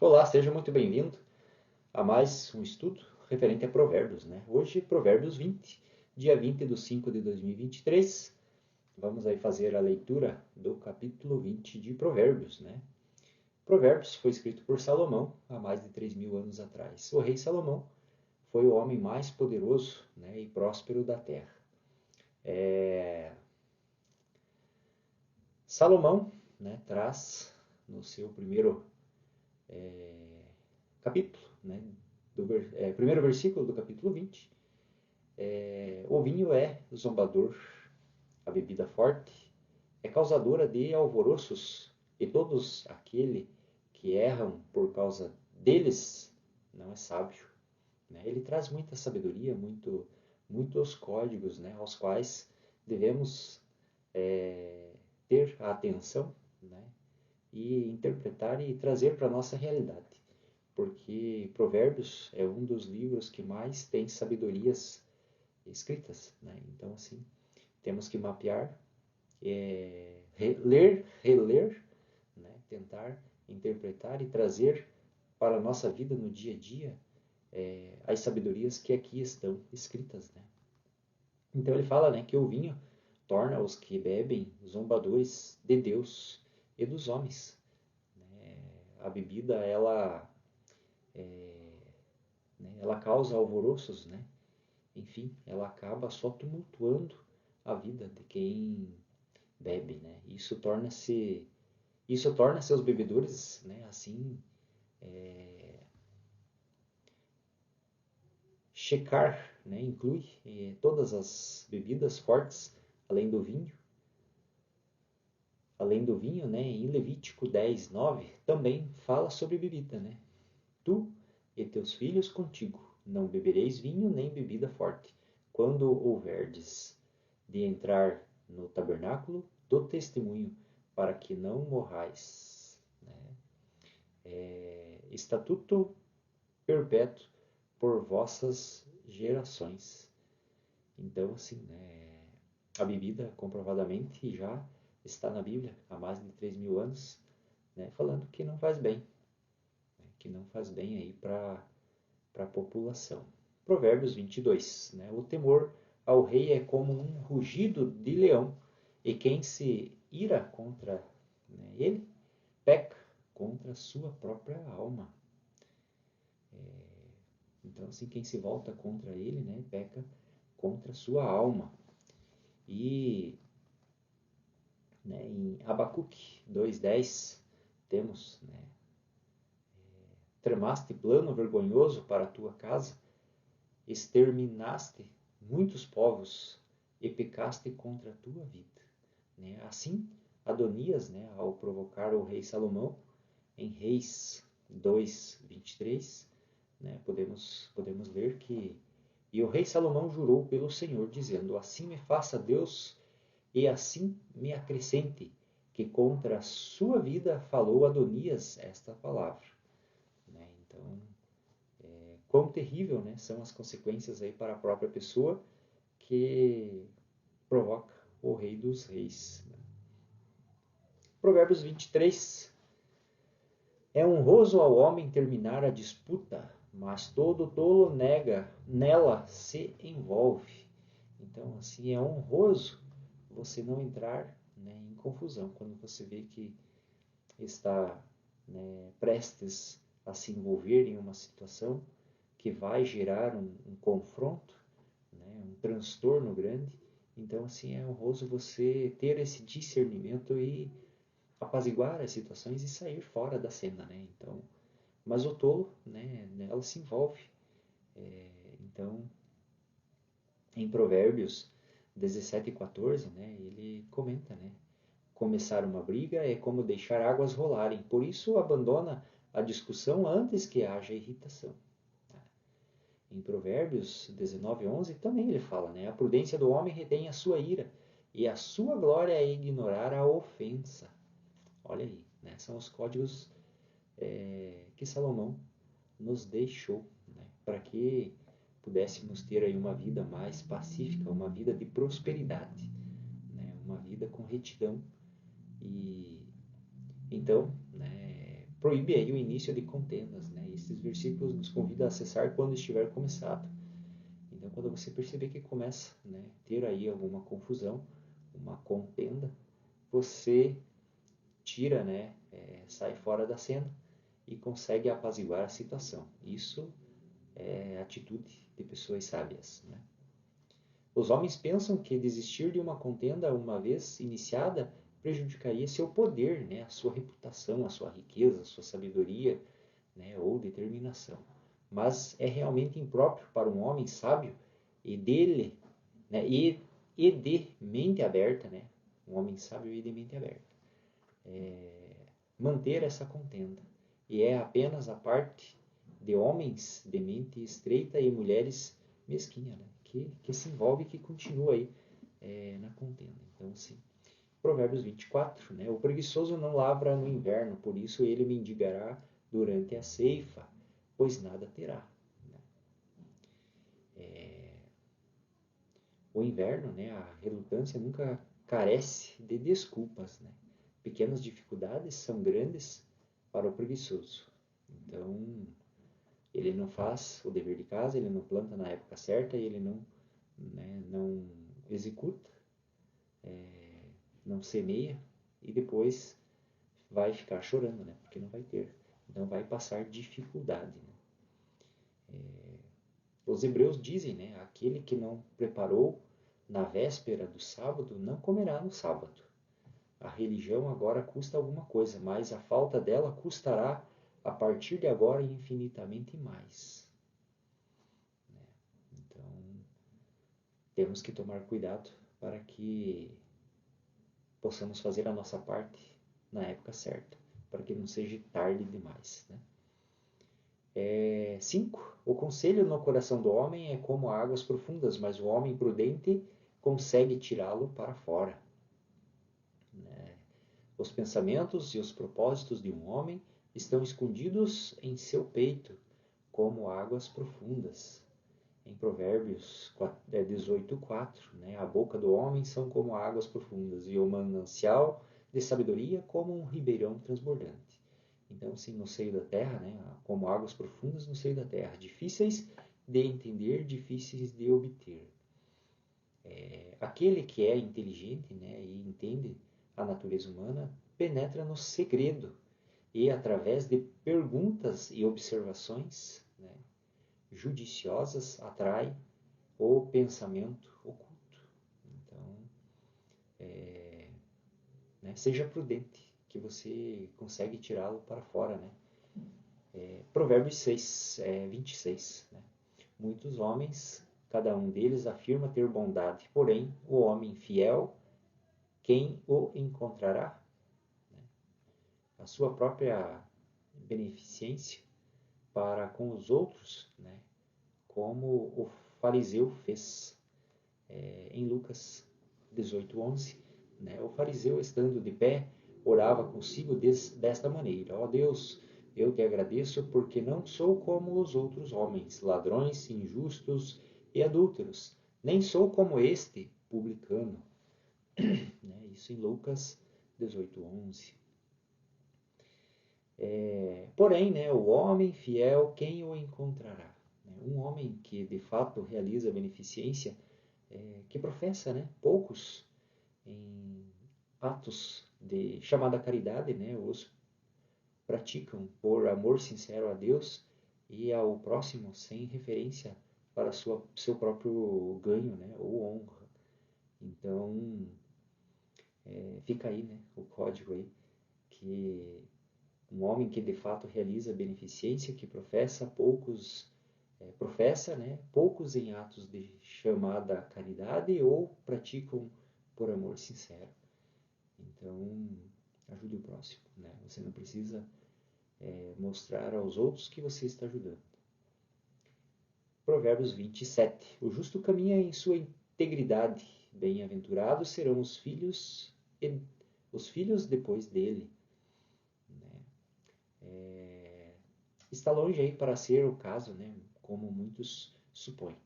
Olá, seja muito bem-vindo a mais um estudo referente a Provérbios, né? Hoje, Provérbios 20, dia 20 de 5 de 2023. Vamos aí fazer a leitura do capítulo 20 de Provérbios, né? Provérbios foi escrito por Salomão há mais de 3.000 anos atrás. O rei Salomão foi o homem mais poderoso, né, e próspero da terra. Salomão, né, traz no seu primeiro capítulo, né, primeiro versículo do capítulo 20, o vinho é zombador, a bebida forte é causadora de alvoroços, e todos aquele que erram por causa deles não é sábio. Né? Ele traz muita sabedoria, muitos códigos, né, aos quais devemos ter a atenção, né, e interpretar e trazer para a nossa realidade. Porque Provérbios é um dos livros que mais tem sabedorias escritas. Né? Então, assim, temos que mapear, ler, reler, né? Tentar interpretar e trazer para a nossa vida no dia a dia as sabedorias que aqui estão escritas. Né? Então ele fala, né, que o vinho torna os que bebem zombadores de Deus e dos homens. Né? A bebida, ela causa alvoroços, né? Enfim, ela acaba só tumultuando a vida de quem bebe, né? Isso torna seus bebedores, né, assim, checar, né, inclui todas as bebidas fortes, além do vinho. Além do vinho, né, em Levítico 10, 9, também fala sobre bebida, né? Tu e teus filhos contigo não bebereis vinho nem bebida forte, quando houverdes de entrar no tabernáculo do testemunho, para que não morrais. Né? Estatuto perpétuo por vossas gerações. Então, assim, né, a bebida comprovadamente já está na Bíblia há mais de 3.000 anos, né, falando que não faz bem, né, que não faz bem aí para a população. Provérbios 22, né, o temor ao rei é como um rugido de leão, e quem se ira contra, né, ele peca contra a sua própria alma. Então, assim, quem se volta contra ele, né, peca contra a sua alma. E, né, em Abacuque 2:10 temos, né, tramaste plano vergonhoso para a tua casa, exterminaste muitos povos e pecaste contra a tua vida. Né? Assim, Adonias, né, ao provocar o rei Salomão, em Reis 2:23, né, podemos ler que e o rei Salomão jurou pelo Senhor, dizendo: assim me faça Deus e assim me acrescente, que contra a sua vida falou Adonias esta palavra. Né? Então, quão terrível, né, são as consequências aí para a própria pessoa que provoca o rei dos reis. Né? Provérbios 23. É honroso ao homem terminar a disputa, mas todo tolo nela se envolve. Então, assim, é honroso você não entrar, né, em confusão quando você vê que está, né, prestes a se envolver em uma situação que vai gerar um confronto, né, um transtorno grande. Então, assim, é honroso você ter esse discernimento e apaziguar as situações e sair fora da cena, né? Então, mas o tolo, né, ela se envolve. Então, em Provérbios 17:14, né, ele comenta, né? Começar uma briga é como deixar águas rolarem, por isso abandona a discussão antes que haja irritação. Em Provérbios 19:11 também ele fala, né? A prudência do homem retém a sua ira, e a sua glória é ignorar a ofensa. Olha aí, né? São os códigos que Salomão nos deixou, né? Para que pudéssemos ter aí uma vida mais pacífica, uma vida de prosperidade, né? Uma vida com retidão. E então, né, proíbe aí o início de contendas, né? Esses versículos nos convidam a cessar quando estiver começado. Então, quando você perceber que começa, né, ter aí alguma confusão, uma contenda, você tira, né, sai fora da cena e consegue apaziguar a situação. Isso é atitude de pessoas sábias, né? Os homens pensam que desistir de uma contenda uma vez iniciada prejudicaria seu poder, né, a sua reputação, a sua riqueza, a sua sabedoria, né, ou determinação. Mas é realmente impróprio para um homem sábio e dele, né, e de mente aberta, né, um homem sábio e de mente aberta, manter essa contenda. E é apenas a parte de homens de mente estreita e mulheres mesquinhas, né, que se envolve e que continua aí na contenda. Então, sim. Provérbios 24, né? O preguiçoso não lavra no inverno, por isso ele mendigará durante a ceifa, pois nada terá. O inverno, né? A relutância nunca carece de desculpas, né? Pequenas dificuldades são grandes para o preguiçoso. Então, ele não faz o dever de casa, ele não planta na época certa, ele não, né, não executa, não semeia e depois vai ficar chorando, né? Porque não vai ter, não vai passar dificuldade. Né? Os hebreus dizem, né? Aquele que não preparou na véspera do sábado não comerá no sábado. A religião agora custa alguma coisa, mas a falta dela custará a partir de agora infinitamente mais. Então, temos que tomar cuidado para que possamos fazer a nossa parte na época certa, para que não seja tarde demais. Né? 5. O conselho no coração do homem é como águas profundas, mas o homem prudente consegue tirá-lo para fora. Né? Os pensamentos e os propósitos de um homem estão escondidos em seu peito, como águas profundas. Em Provérbios 18:4, né? A boca do homem são como águas profundas e o manancial de sabedoria como um ribeirão transbordante. Então, assim, no seio da terra, né? Como águas profundas no seio da terra, difíceis de entender, difíceis de obter. Aquele que é inteligente, né? E entende a natureza humana penetra no segredo e através de perguntas e observações, né, judiciosas atrai o pensamento oculto. Então, né, seja prudente, que você consegue tirá-lo para fora. Né? Provérbios 6, 26. Né? Muitos homens, cada um deles afirma ter bondade, porém o homem fiel, quem o encontrará? Né? A sua própria beneficência para com os outros, né? Como o fariseu fez em Lucas 18:11, né? O fariseu, estando de pé, orava consigo desta maneira: ó Deus, eu te agradeço porque não sou como os outros homens, ladrões, injustos e adúlteros, nem sou como este publicano. Né? Isso em Lucas 18:11. Porém, né, o homem fiel, quem o encontrará? Um homem que de fato realiza beneficência, que professa, né, poucos em atos de chamada caridade, né, os praticam por amor sincero a Deus e ao próximo, sem referência para seu próprio ganho, né, ou honra. Então, fica aí, né, o código aí, que um homem que de fato realiza beneficência, que professa, né, poucos em atos de chamada caridade ou praticam por amor sincero. Então, ajude o próximo. Né? Você não precisa mostrar aos outros que você está ajudando. Provérbios 27. O justo caminha em sua integridade. Bem-aventurados serão os filhos depois dele. Está longe aí para ser o caso, né, como muitos supõem,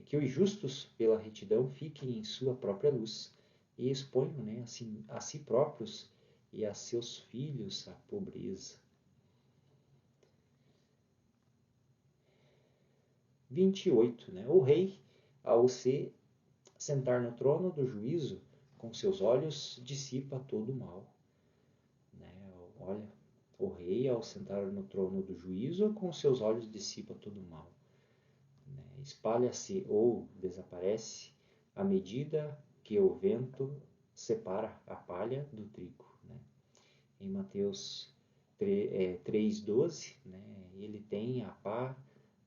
que os justos pela retidão fiquem em sua própria luz e exponham, né, assim, a si próprios e a seus filhos a pobreza. 28, né? O rei, ao se sentar no trono do juízo, com seus olhos dissipa todo o mal. Né? Olha, o rei, ao sentar no trono do juízo, com seus olhos dissipa todo o mal. Né? Espalha-se ou desaparece à medida que o vento separa a palha do trigo. Né? Em Mateus 3,12, né? Ele tem a pá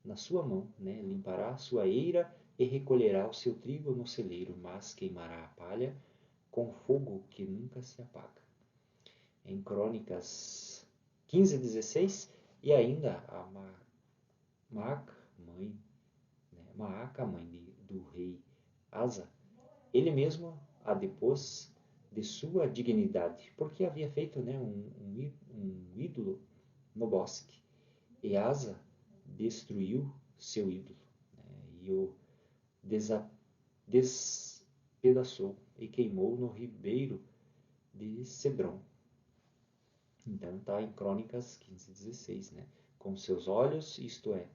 na sua mão, né? Limpará a sua eira e recolherá o seu trigo no celeiro, mas queimará a palha com fogo que nunca se apaga. Em Crônicas 15:16, e ainda a Maaca, mãe, né? Maaca, mãe do rei Asa, ele mesmo a depôs de sua dignidade, porque havia feito, né, um ídolo no bosque. E Asa destruiu seu ídolo, né, e o despedaçou e queimou no ribeiro de Cedron. Então está em Crônicas 15:16, né? Com seus olhos, isto é,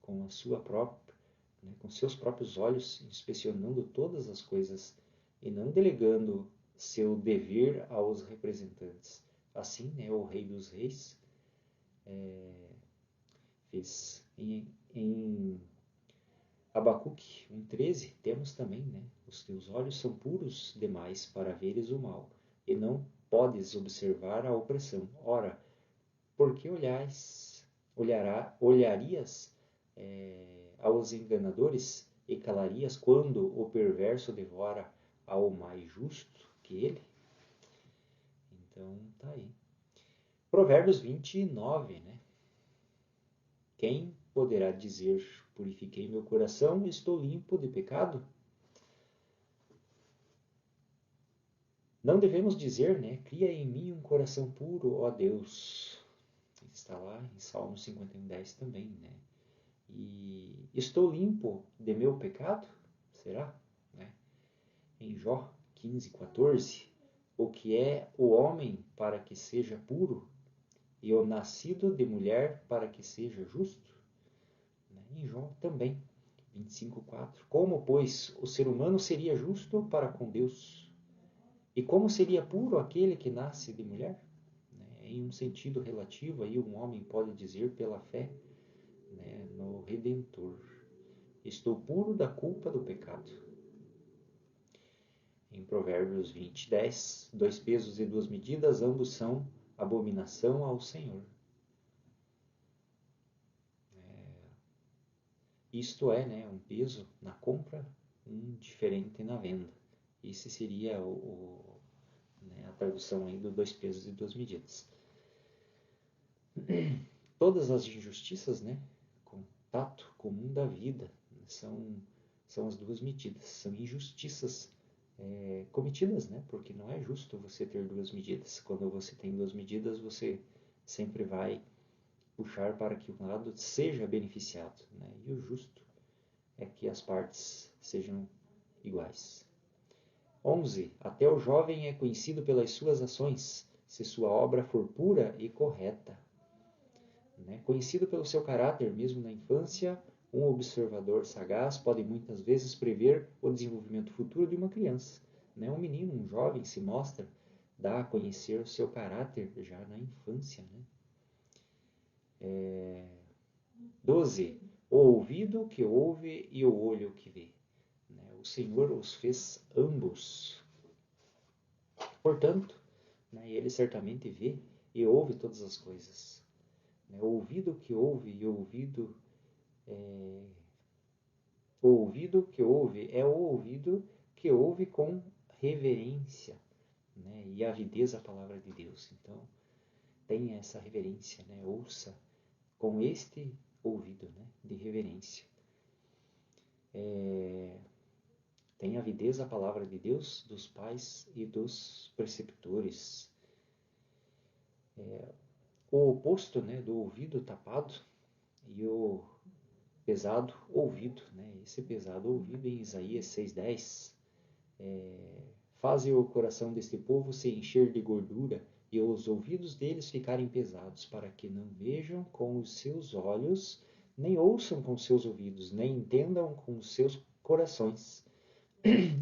com a sua própria, né, com seus próprios olhos, inspecionando todas as coisas e não delegando seu dever aos representantes. Assim, né, o Rei dos Reis fez. Em Abacuque 1,13 temos também, né, os teus olhos são puros demais para veres o mal, e não podes observar a opressão. Ora, por que olharias aos enganadores e calarias quando o perverso devora ao mais justo que ele? Então, tá aí. Provérbios 29, né? Quem poderá dizer, purifiquei meu coração, estou limpo de pecado? Não devemos dizer, né? Cria em mim um coração puro, ó Deus. Está lá em Salmo 51:10 também, né? E estou limpo de meu pecado? Será? Né? Em Jó 15:14, o que é o homem para que seja puro, e o nascido de mulher para que seja justo? Né? Em Jó também, 25:4, como, pois, o ser humano seria justo para com Deus? E como seria puro aquele que nasce de mulher? Né? Em um sentido relativo, aí um homem pode dizer pela fé, né, no Redentor: estou puro da culpa do pecado. Em Provérbios 20:10, 2 pesos e 2 medidas, ambos são abominação ao Senhor. Isto é, né, um peso na compra, um diferente na venda. Esse seria né, a tradução aí do 2 pesos e 2 medidas. Todas as injustiças, né, contato comum da vida, são as 2 medidas, são injustiças cometidas, né, porque não é justo você ter 2 medidas. Quando você tem 2 medidas, você sempre vai puxar para que um lado seja beneficiado, né, e o justo é que as partes sejam iguais. 11. Até o jovem é conhecido pelas suas ações, se sua obra for pura e correta. Né? Conhecido pelo seu caráter, mesmo na infância, um observador sagaz pode muitas vezes prever o desenvolvimento futuro de uma criança. Né? Um menino, um jovem, se mostra, dá a conhecer o seu caráter já na infância. Né? 12. O ouvido que ouve e o olho que vê. Né? O Senhor os fez ambos. Portanto, né, ele certamente vê e ouve todas as coisas. O ouvido que ouve e o ouvido que ouve é o ouvido que ouve com reverência, né, e avidez à palavra de Deus. Então, tenha essa reverência, né, ouça com este ouvido, né, de reverência. Tenha avidez à palavra de Deus, dos pais e dos preceptores. O oposto, né, do ouvido tapado e o pesado ouvido, né? Esse pesado ouvido em Isaías 6:10 faz o coração deste povo se encher de gordura e os ouvidos deles ficarem pesados, para que não vejam com os seus olhos, nem ouçam com seus ouvidos, nem entendam com seus corações,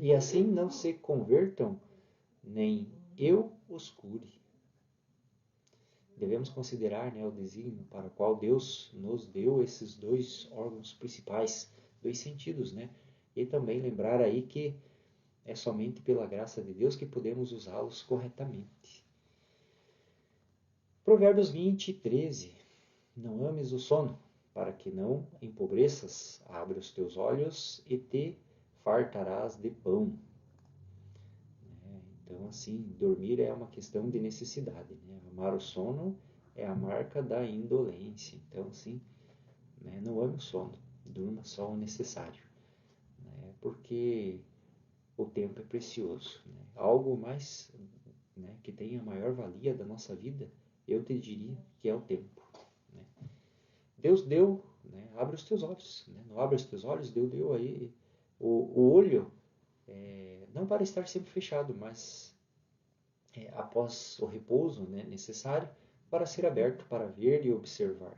e assim não se convertam, nem eu os cure. Devemos considerar, né, o desígnio para o qual Deus nos deu esses dois órgãos principais, dois sentidos, né? E também lembrar aí que é somente pela graça de Deus que podemos usá-los corretamente. Provérbios 20, 13. Não ames o sono, para que não empobreças. Abre os teus olhos e te fartarás de pão. Então, assim, dormir é uma questão de necessidade, né? Amar o sono é a marca da indolência. Então, assim, né, não ame o sono, durma só o necessário, né? Porque o tempo é precioso, né? Algo mais, né, que tenha a maior valia da nossa vida, eu te diria que é o tempo, né? Deus deu, né? Abre os teus olhos, né? Não abre os teus olhos, Deus deu aí o olho, não para estar sempre fechado, mas após o repouso, né, necessário para ser aberto para ver e observar.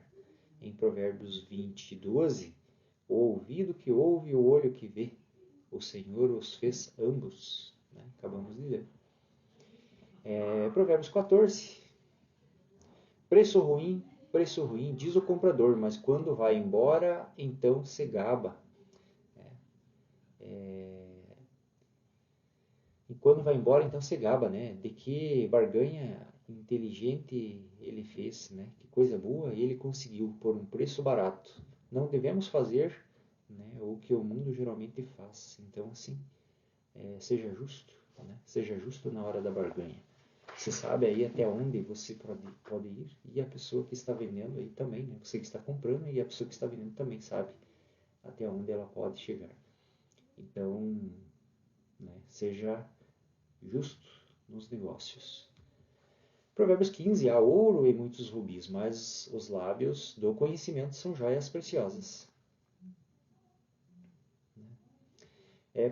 Em Provérbios 20, 12, o ouvido que ouve e o olho que vê, o Senhor os fez ambos. Né? Acabamos de ler. Provérbios 14, preço ruim, diz o comprador, mas quando vai embora, então se gaba. E quando vai embora, então se gaba, né? De que barganha inteligente ele fez, né? Que coisa boa ele conseguiu por um preço barato. Não devemos fazer, né, o que o mundo geralmente faz. Então, assim, seja justo, né? Seja justo na hora da barganha. Você sabe aí até onde você pode ir e a pessoa que está vendendo aí também, né? Você que está comprando e a pessoa que está vendendo também sabe até onde ela pode chegar. Então, né, seja justo nos negócios. Provérbios 15, há ouro e muitos rubis, mas os lábios do conhecimento são joias preciosas.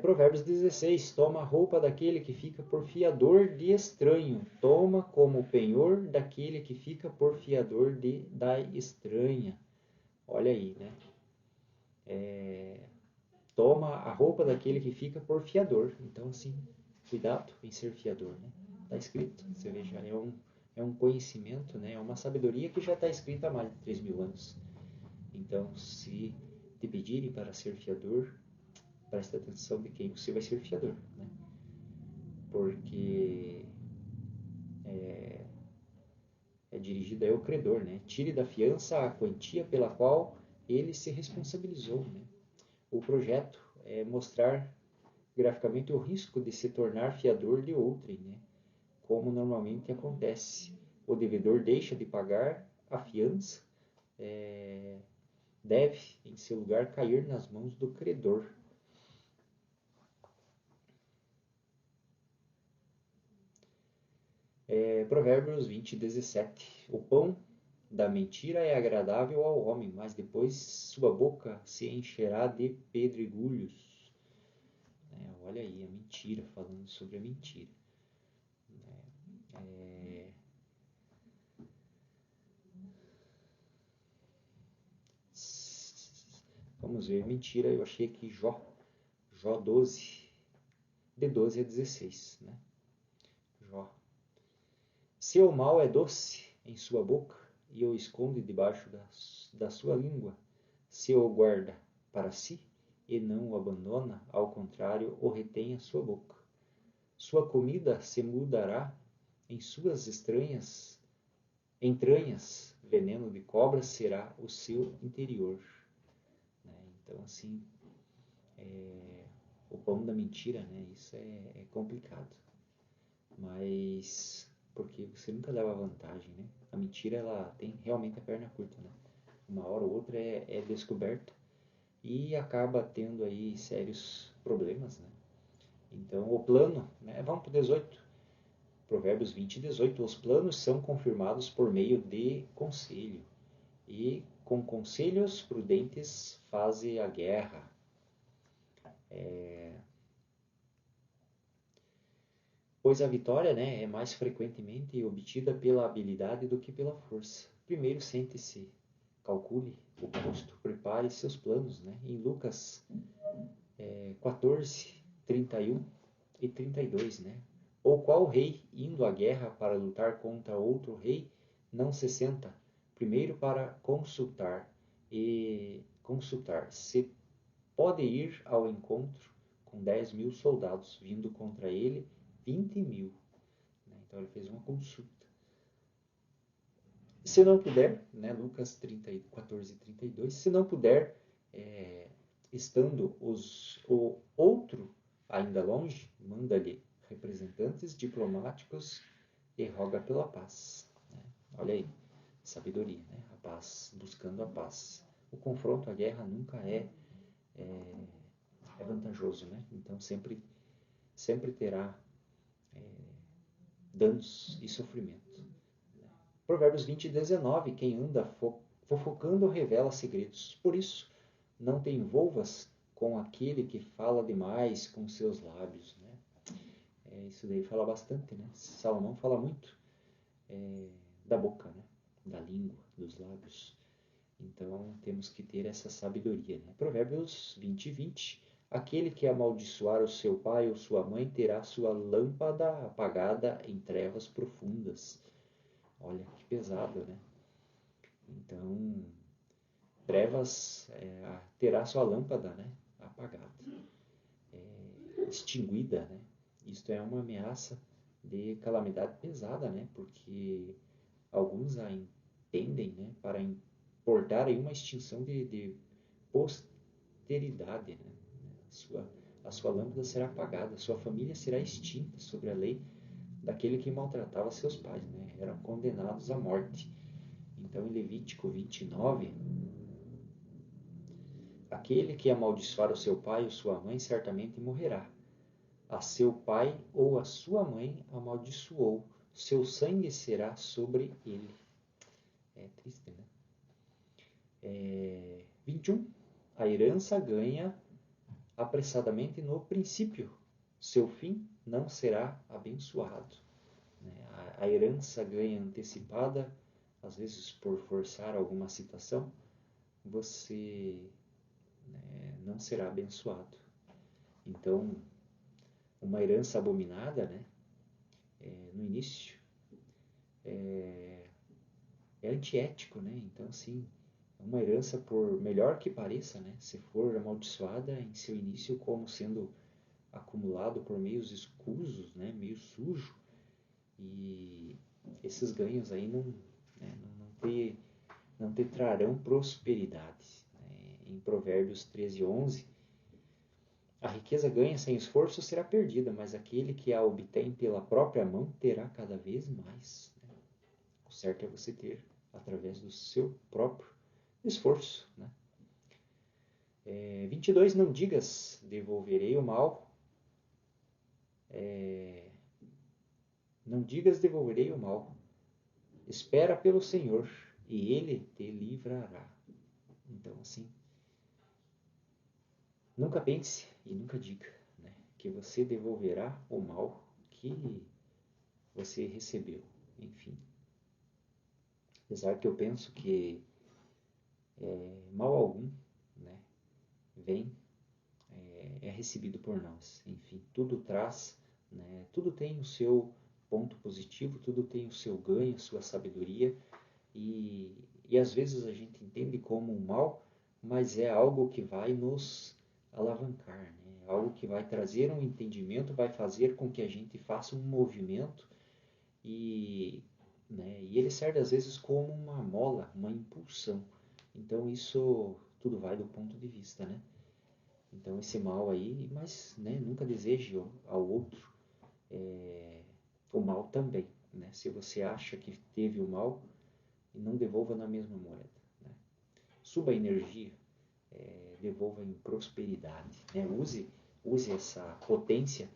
Provérbios 16, toma a roupa daquele que fica por fiador de estranho, toma como penhor daquele que fica por fiador da estranha. Olha aí, né? Toma a roupa daquele que fica por fiador. Então, assim, cuidado em ser fiador, né? Está escrito, você veja, é um conhecimento, né? É uma sabedoria que já está escrita há mais de 3.000 anos. Então, se te pedirem para ser fiador, preste atenção de quem você vai ser fiador, né? Porque é dirigido ao credor, né? Tire da fiança a quantia pela qual ele se responsabilizou, né? O projeto é mostrar graficamente o risco de se tornar fiador de outrem, né? Como normalmente acontece. O devedor deixa de pagar a fiança, deve, em seu lugar, cair nas mãos do credor. Provérbios 20, 17. O pão da mentira é agradável ao homem, mas depois sua boca se encherá de pedregulhos. Olha aí, a mentira, falando sobre a mentira. Vamos ver, mentira, eu achei aqui Jó 12, de 12 a 16, né? Jó. Seu mal é doce em sua boca e o esconde debaixo da sua língua. Se o guarda para si e não o abandona, ao contrário, o retém a sua boca. Sua comida se mudará em suas entranhas, veneno de cobra será o seu interior. Então, assim, o pão da mentira, né? Isso é complicado. Mas porque você nunca leva vantagem, né? A mentira, ela tem realmente a perna curta, né? Uma hora ou outra é descoberta e acaba tendo aí sérios problemas, né? Então, o plano, né? Vamos para o 18. Provérbios 20, 18. Os planos são confirmados por meio de conselho, e com conselhos prudentes faze a guerra. Pois a vitória, né, é mais frequentemente obtida pela habilidade do que pela força. Primeiro sente-se calcule o custo, prepare seus planos, né? Em Lucas 14, 31 e 32, né? Ou qual rei, indo à guerra para lutar contra outro rei, não se senta primeiro para consultar se pode ir ao encontro com 10.000 soldados, vindo contra ele 20.000. Né? Então ele fez uma consulta. Se não puder, né, Lucas 14, 32, se não puder, estando o outro ainda longe, manda-lhe representantes diplomáticos e roga pela paz. Né? Olha aí, sabedoria, né? A paz, buscando a paz. O confronto, a guerra nunca é vantajoso, né? Então sempre terá danos e sofrimento. Provérbios 20, 19, quem anda fofocando revela segredos. Por isso, não te envolvas com aquele que fala demais com seus lábios. Né? Isso daí fala bastante, né? Salomão fala muito da boca, né? Da língua, dos lábios. Então, temos que ter essa sabedoria. Né? Provérbios 20, 20. Aquele que amaldiçoar o seu pai ou sua mãe terá sua lâmpada apagada em trevas profundas. Olha que pesado, né? Então, trevas terá sua lâmpada, né? Apagada, extinguida, né? Isto é uma ameaça de calamidade pesada, né? Porque alguns a entendem, né? Para importar aí uma extinção de posteridade, né? A sua lâmpada será apagada, sua família será extinta sobre a lei daquele que maltratava seus pais, né? Eram condenados à morte. Então, em Levítico 29, aquele que amaldiçoar o seu pai ou sua mãe certamente morrerá. A seu pai ou a sua mãe amaldiçoou, seu sangue será sobre ele. É triste, né? 21. A herança ganha apressadamente no princípio, seu fim não será abençoado. A herança ganha antecipada, às vezes por forçar alguma situação, você não será abençoado. Então, uma herança abominada, né, no início, é antiético, né? Então, assim, uma herança, por melhor que pareça, né, se for amaldiçoada em seu início como sendo acumulado por meios escusos, né, meio sujo, e esses ganhos aí não te trarão prosperidade. Né? Em Provérbios 13, 11, a riqueza ganha sem esforço será perdida, mas aquele que a obtém pela própria mão terá cada vez mais. Né? O certo é você ter através do seu próprio esforço. Né? 22, não digas, devolverei o mal. Não digas, devolverei o mal. Espera pelo Senhor e Ele te livrará. Então, assim, nunca pense e nunca diga, né, que você devolverá o mal que você recebeu. Enfim, apesar que eu penso que mal algum, né, vem, é recebido por nós. Enfim, tudo traz, né, tudo tem o seu ponto positivo, tudo tem o seu ganho, sua sabedoria, e às vezes a gente entende como um mal, mas é algo que vai nos alavancar, né? Algo que vai trazer um entendimento, vai fazer com que a gente faça um movimento né, e ele serve às vezes como uma mola, uma impulsão. Então isso tudo vai do ponto de vista, né? Então esse mal aí, mas né, nunca deseje ao outro o mal também, né? Se você acha que teve o mal, não devolva na mesma moeda. Né? Suba a energia, devolva em prosperidade. Né? Use essa potência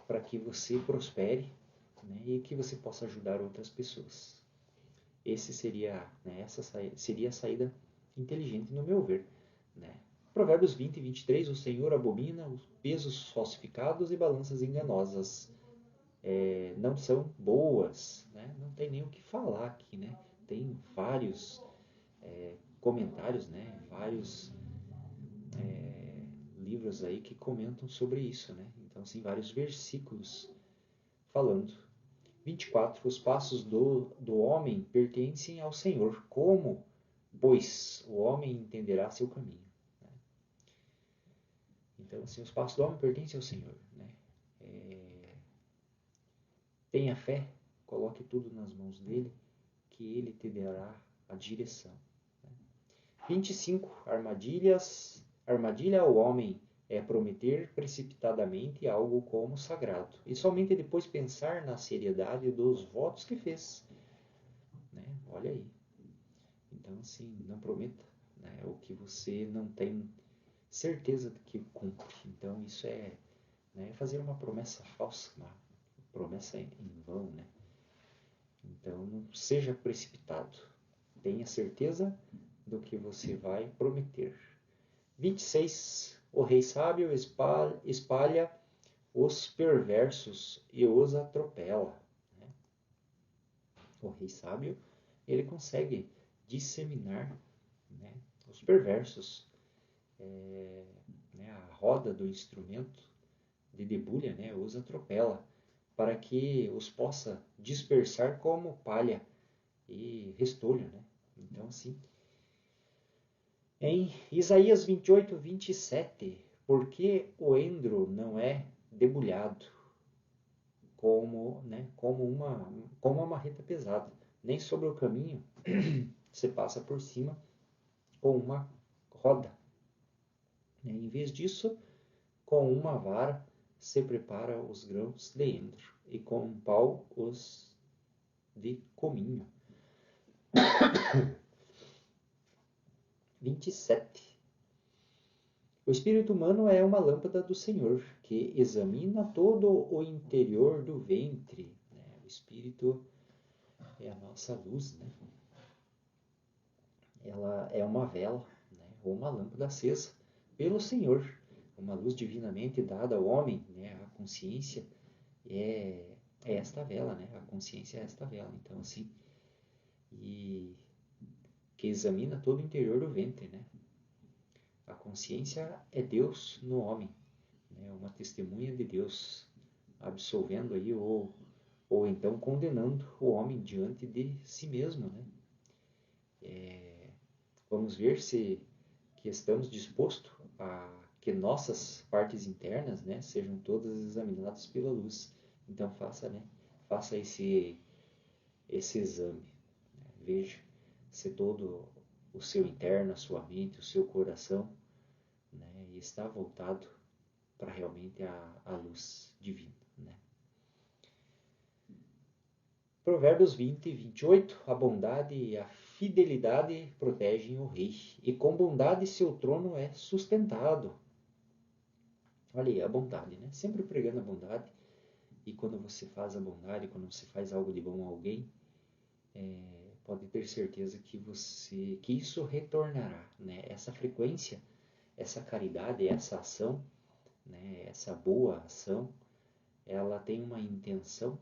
para que você prospere, né? E que você possa ajudar outras pessoas. Essa seria a saída inteligente, no meu ver. Né? Provérbios 20 e 23, o Senhor abomina os pesos falsificados e balanças enganosas. Não são boas, né? Não tem nem o que falar aqui, né? Tem vários comentários, né? Vários livros aí que comentam sobre isso, né? Então, assim, vários versículos falando. 24. Os passos do homem pertencem ao Senhor. Como, pois, o homem entenderá seu caminho? Né? Então, assim, os passos do homem pertencem ao Senhor. Né? Tenha fé, coloque tudo nas mãos dele, que ele te dará a direção. 25. Armadilha ao homem é prometer precipitadamente algo como sagrado, e somente depois pensar na seriedade dos votos que fez. Né? Olha aí. Então, assim, não prometa, né, o que você não tem certeza de que cumpre. Então, isso é, né, fazer uma promessa falsa, uma promessa em vão. Né? Então, não seja precipitado. Tenha certeza do que você vai prometer. 26. O rei sábio espalha os perversos e os atropela. Né? O rei sábio, ele consegue disseminar, né, os perversos. Né, a roda do instrumento de debulha, né, os atropela, para que os possa dispersar como palha e restolho. Né? Então, assim, em Isaías 28, 27, porque o endro não é debulhado como, né, como uma marreta pesada, nem sobre o caminho você passa por cima com uma roda. Em vez disso, com uma vara se prepara os grãos de endro, e com um pau os de cominho. 27. O espírito humano é uma lâmpada do Senhor, que examina todo o interior do ventre. Né? O espírito é a nossa luz. Né? Ela é uma vela, né, ou uma lâmpada acesa pelo Senhor. Uma luz divinamente dada ao homem. Né? A consciência é esta vela. Né? A consciência é esta vela. Então, assim, e que examina todo o interior do ventre. Né? A consciência é Deus no homem, né? Uma testemunha de Deus, absolvendo aí ou então condenando o homem diante de si mesmo. Né? Vamos ver se que estamos dispostos a que nossas partes internas, né, sejam todas examinadas pela luz. Então faça esse exame. Né? Veja se todo o seu interno, a sua mente, o seu coração, né, está voltado para realmente a luz divina. Né? Provérbios 20, 28. A bondade e a fidelidade protegem o rei, e com bondade seu trono é sustentado. Olha aí, a bondade, né? Sempre pregando a bondade. E quando você faz a bondade, quando você faz algo de bom a alguém, pode ter certeza que isso retornará. Né? Essa frequência, essa caridade, essa ação, né? Essa boa ação, ela tem uma intenção,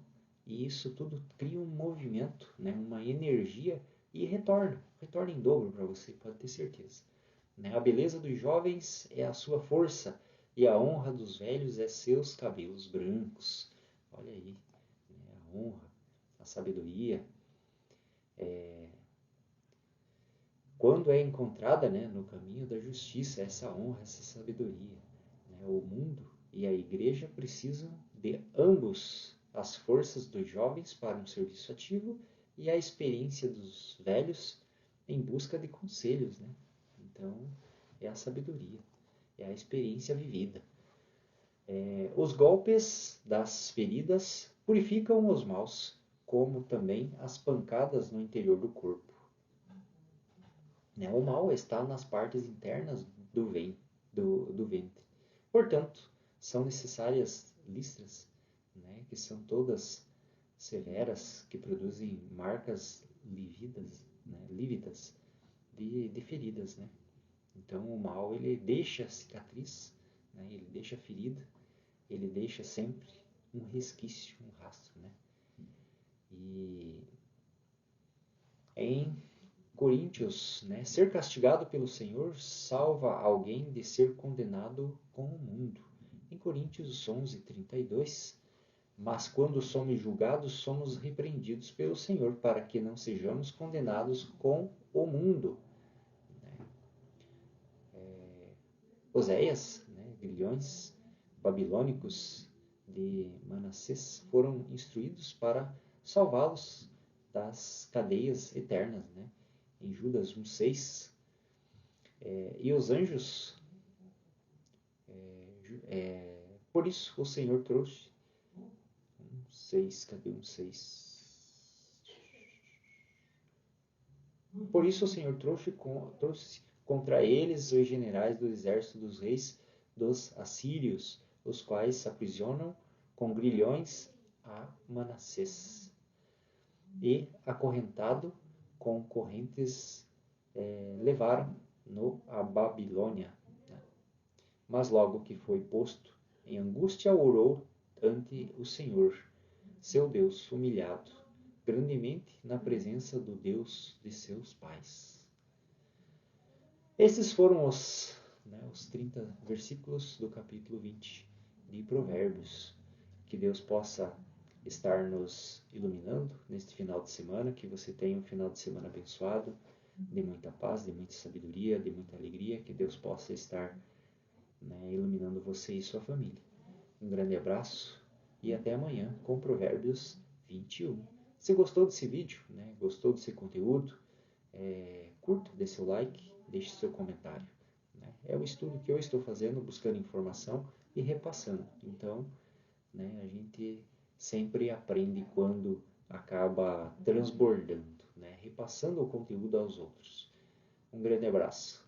e isso tudo cria um movimento, né? Uma energia, e retorna em dobro para você, pode ter certeza. Né? A beleza dos jovens é a sua força, e a honra dos velhos é seus cabelos brancos. Olha aí, né? A honra, a sabedoria, quando é encontrada, né, no caminho da justiça, essa honra, essa sabedoria. Né? O mundo e a igreja precisam de ambos, as forças dos jovens para um serviço ativo e a experiência dos velhos em busca de conselhos. Né? Então, é a sabedoria, é a experiência vivida. Os golpes das feridas purificam os maus, como também as pancadas no interior do corpo. Né? O mal está nas partes internas do ventre. Portanto, são necessárias listras, né, que são todas severas, que produzem marcas lívidas, né, de feridas. Né? Então, o mal, ele deixa cicatriz, né, ele deixa ferida, ele deixa sempre um resquício, um rastro. Né? E em Coríntios, né? Ser castigado pelo Senhor salva alguém de ser condenado com o mundo. Em Coríntios 11:32, mas quando somos julgados, somos repreendidos pelo Senhor, para que não sejamos condenados com o mundo. Oséias, né? Grilhões babilônicos de Manassés foram instruídos para salvá-los das cadeias eternas, né? Em Judas 1:6. E os anjos, por isso o Senhor trouxe, 6, cadê 1:6? Por isso o Senhor trouxe contra eles os generais do exército dos reis dos assírios, os quais aprisionam com grilhões a Manassés, e acorrentado com correntes levaram-no à Babilônia. Mas logo que foi posto em angústia, orou ante o Senhor, seu Deus, humilhado grandemente na presença do Deus de seus pais. Esses foram os 30 versículos do capítulo 20 de Provérbios. Que Deus possa estar nos iluminando neste final de semana, que você tenha um final de semana abençoado, de muita paz, de muita sabedoria, de muita alegria, que Deus possa estar iluminando você e sua família. Um grande abraço e até amanhã com Provérbios 21. Se gostou desse vídeo, gostou desse conteúdo, curta, dê seu like, deixe seu comentário. É o estudo que eu estou fazendo, buscando informação e repassando. Então, a gente sempre aprende quando acaba transbordando, repassando o conteúdo aos outros. Um grande abraço.